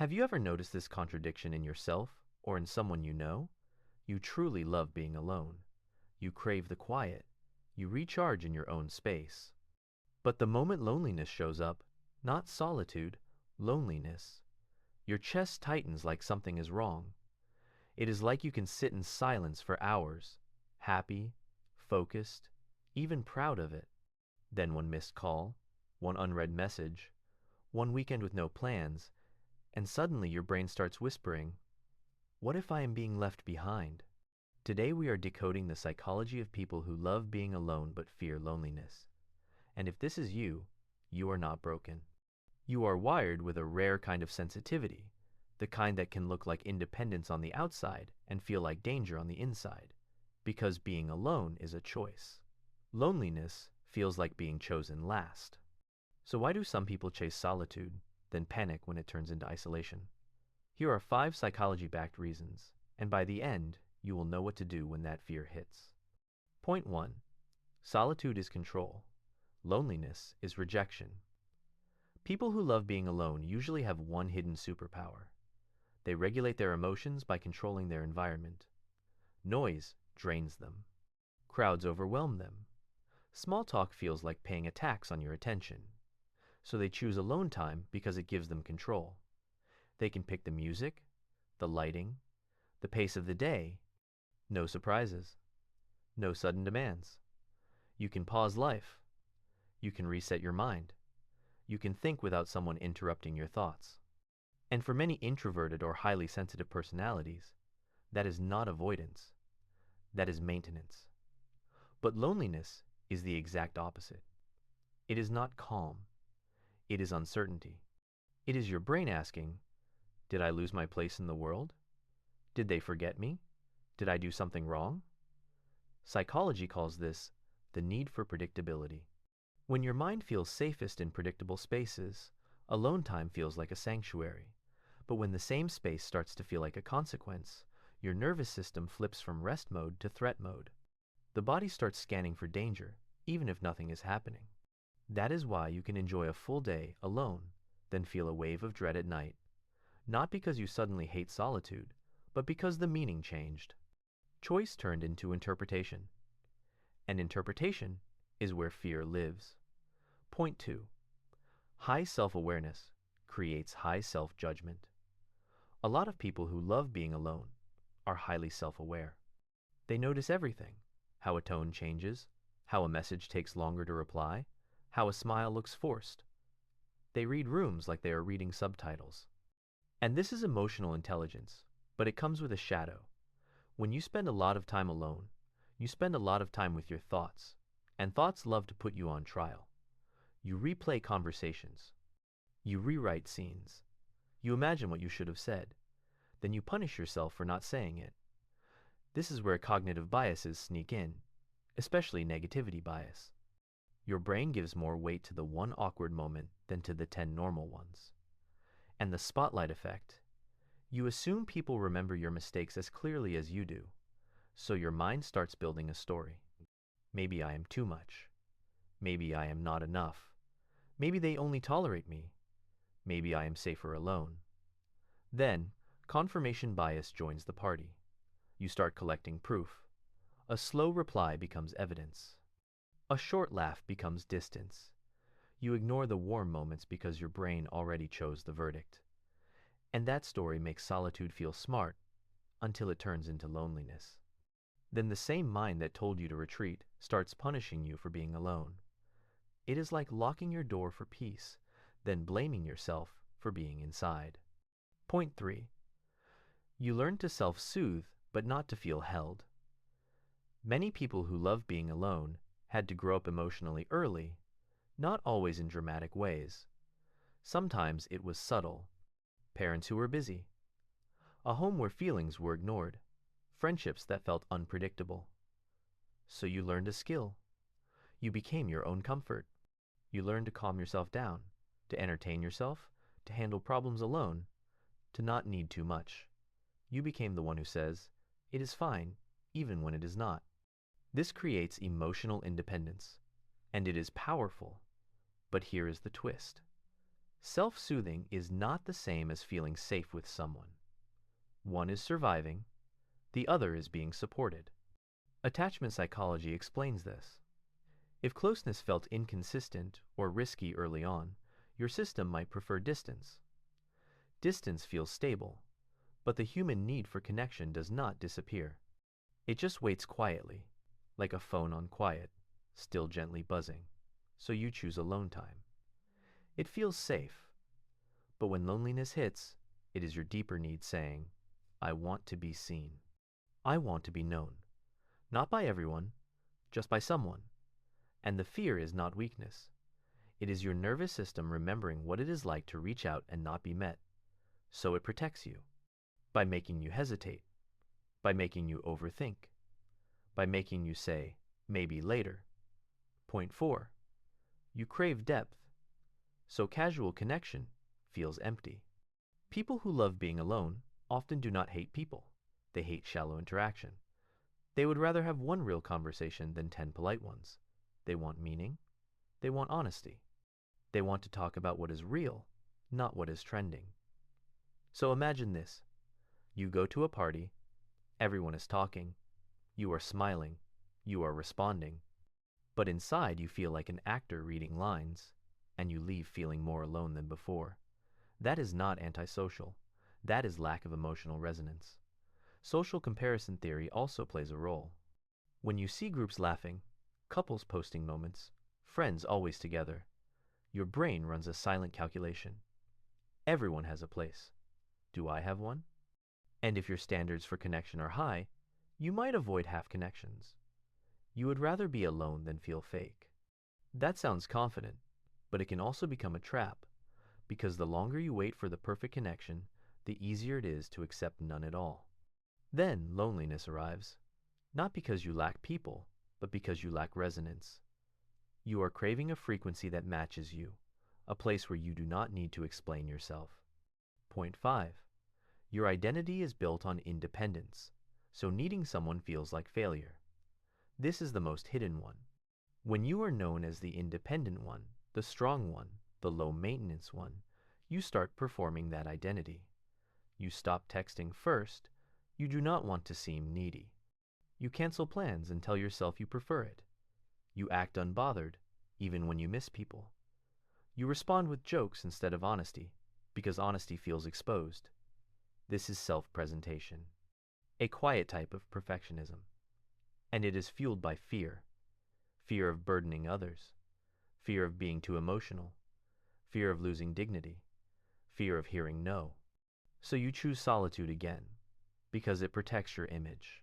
Have you ever noticed this contradiction in yourself or in someone you know? You truly love being alone. You crave the quiet. You recharge in your own space. But the moment loneliness shows up, not solitude, loneliness, your chest tightens like something is wrong. It is like you can sit in silence for hours, happy, focused, even proud of it. Then one missed call, one unread message, one weekend with no plans, and suddenly your brain starts whispering, "What if I am being left behind?" Today we are decoding the psychology of people who love being alone but fear loneliness. And if this is you, you are not broken. You are wired with a rare kind of sensitivity, the kind that can look like independence on the outside and feel like danger on the inside, because being alone is a choice. Loneliness feels like being chosen last. So why do some people chase solitude, then panic when it turns into isolation? Here are 5 psychology-backed reasons, and by the end, you will know what to do when that fear hits. Point 1. Solitude is control. Loneliness is rejection. People who love being alone usually have one hidden superpower. They regulate their emotions by controlling their environment. Noise drains them. Crowds overwhelm them. Small talk feels like paying a tax on your attention. So they choose alone time because it gives them control. They can pick the music, the lighting, the pace of the day. No surprises. No sudden demands. You can pause life. You can reset your mind. You can think without someone interrupting your thoughts. And for many introverted or highly sensitive personalities, that is not avoidance. That is maintenance. But loneliness is the exact opposite. It is not calm. It is uncertainty. It is your brain asking, did I lose my place in the world? Did they forget me? Did I do something wrong? Psychology calls this the need for predictability. When your mind feels safest in predictable spaces, alone time feels like a sanctuary. But when the same space starts to feel like a consequence, your nervous system flips from rest mode to threat mode. The body starts scanning for danger, even if nothing is happening. That is why you can enjoy a full day alone, then feel a wave of dread at night. Not because you suddenly hate solitude, but because the meaning changed. Choice turned into interpretation. And interpretation is where fear lives. Point 2. High self-awareness creates high self-judgment. A lot of people who love being alone are highly self-aware. They notice everything: how a tone changes, how a message takes longer to reply, how a smile looks forced. They read rooms like they are reading subtitles. And this is emotional intelligence, but it comes with a shadow. When you spend a lot of time alone, you spend a lot of time with your thoughts, and thoughts love to put you on trial. You replay conversations. You rewrite scenes. You imagine what you should have said. Then you punish yourself for not saying it. This is where cognitive biases sneak in, especially negativity bias. Your brain gives more weight to the one awkward moment than to the 10 normal ones. And the spotlight effect. You assume people remember your mistakes as clearly as you do, so your mind starts building a story. Maybe I am too much. Maybe I am not enough. Maybe they only tolerate me. Maybe I am safer alone. Then, confirmation bias joins the party. You start collecting proof. A slow reply becomes evidence. A short laugh becomes distance. You ignore the warm moments because your brain already chose the verdict. And that story makes solitude feel smart until it turns into loneliness. Then the same mind that told you to retreat starts punishing you for being alone. It is like locking your door for peace, then blaming yourself for being inside. Point 3. You learn to self-soothe, but not to feel held. Many people who love being alone had to grow up emotionally early, not always in dramatic ways. Sometimes it was subtle. Parents who were busy. A home where feelings were ignored. Friendships that felt unpredictable. So you learned a skill. You became your own comfort. You learned to calm yourself down, to entertain yourself, to handle problems alone, to not need too much. You became the one who says, "It is fine," even when it is not. This creates emotional independence, and it is powerful. But here is the twist. Self-soothing is not the same as feeling safe with someone. One is surviving, the other is being supported. Attachment psychology explains this. If closeness felt inconsistent or risky early on, your system might prefer distance. Distance feels stable, but the human need for connection does not disappear. It just waits quietly, like a phone on quiet, still gently buzzing, so you choose alone time. It feels safe, but when loneliness hits, it is your deeper need saying, I want to be seen. I want to be known. Not by everyone, just by someone. And the fear is not weakness. It is your nervous system remembering what it is like to reach out and not be met. So it protects you. By making you hesitate. By making you overthink. By making you say, maybe later. Point 4. You crave depth. So casual connection feels empty. People who love being alone often do not hate people. They hate shallow interaction. They would rather have one real conversation than 10 polite ones. They want meaning. They want honesty. They want to talk about what is real, not what is trending. So imagine this. You go to a party. Everyone is talking. You are smiling. You are responding. But inside you feel like an actor reading lines, and you leave feeling more alone than before. That is not antisocial. That is lack of emotional resonance. Social comparison theory also plays a role. When you see groups laughing, couples posting moments, friends always together, your brain runs a silent calculation. Everyone has a place. Do I have one? And if your standards for connection are high, you might avoid half connections. You would rather be alone than feel fake. That sounds confident, but it can also become a trap, because the longer you wait for the perfect connection, the easier it is to accept none at all. Then loneliness arrives, not because you lack people, but because you lack resonance. You are craving a frequency that matches you, a place where you do not need to explain yourself. Point 5. Your identity is built on independence, so needing someone feels like failure. This is the most hidden one. When you are known as the independent one, the strong one, the low-maintenance one, you start performing that identity. You stop texting first. You do not want to seem needy. You cancel plans and tell yourself you prefer it. You act unbothered, even when you miss people. You respond with jokes instead of honesty, because honesty feels exposed. This is self-presentation, a quiet type of perfectionism. And it is fueled by fear. Fear of burdening others. Fear of being too emotional. Fear of losing dignity. Fear of hearing no. So you choose solitude again, because it protects your image.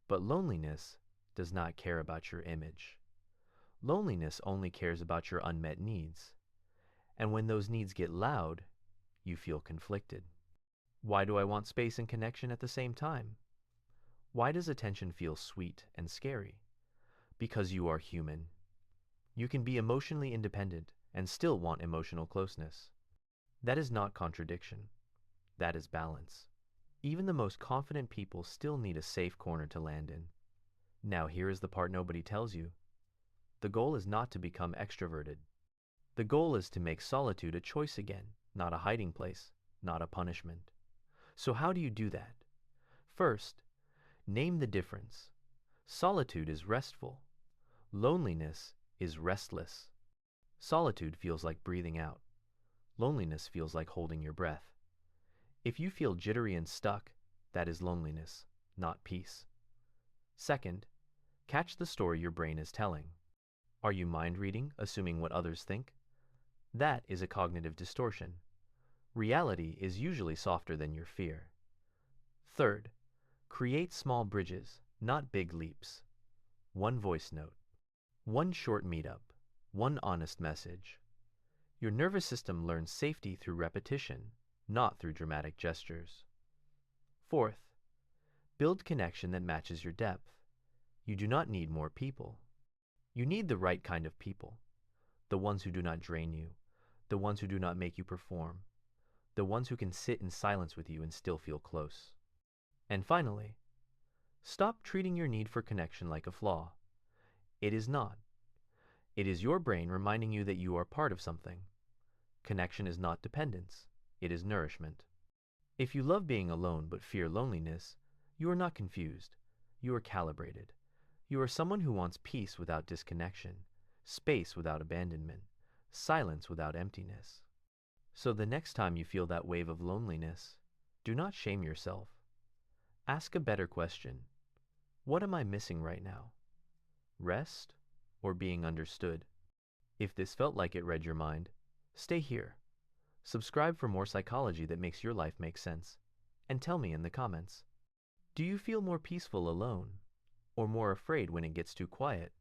But loneliness does not care about your image. Loneliness only cares about your unmet needs. And when those needs get loud, you feel conflicted. Why do I want space and connection at the same time? Why does attention feel sweet and scary? Because you are human. You can be emotionally independent and still want emotional closeness. That is not contradiction. That is balance. Even the most confident people still need a safe corner to land in. Now here is the part nobody tells you. The goal is not to become extroverted. The goal is to make solitude a choice again, not a hiding place, not a punishment. So how do you do that? First, name the difference. Solitude is restful. Loneliness is restless. Solitude feels like breathing out. Loneliness feels like holding your breath. If you feel jittery and stuck, that is loneliness, not peace. Second, catch the story your brain is telling. Are you mind reading, assuming what others think? That is a cognitive distortion. Reality is usually softer than your fear. Third, create small bridges, not big leaps. One voice note. One short meetup. One honest message. Your nervous system learns safety through repetition, not through dramatic gestures. Fourth, build connection that matches your depth. You do not need more people. You need the right kind of people. The ones who do not drain you. The ones who do not make you perform. The ones who can sit in silence with you and still feel close. And finally, stop treating your need for connection like a flaw. It is not. It is your brain reminding you that you are part of something. Connection is not dependence, it is nourishment. If you love being alone but fear loneliness, you are not confused. You are calibrated. You are someone who wants peace without disconnection, space without abandonment, silence without emptiness. So the next time you feel that wave of loneliness, do not shame yourself. Ask a better question. What am I missing right now? Rest or being understood? If this felt like it read your mind, stay here. Subscribe for more psychology that makes your life make sense. And tell me in the comments, do you feel more peaceful alone? Or more afraid when it gets too quiet?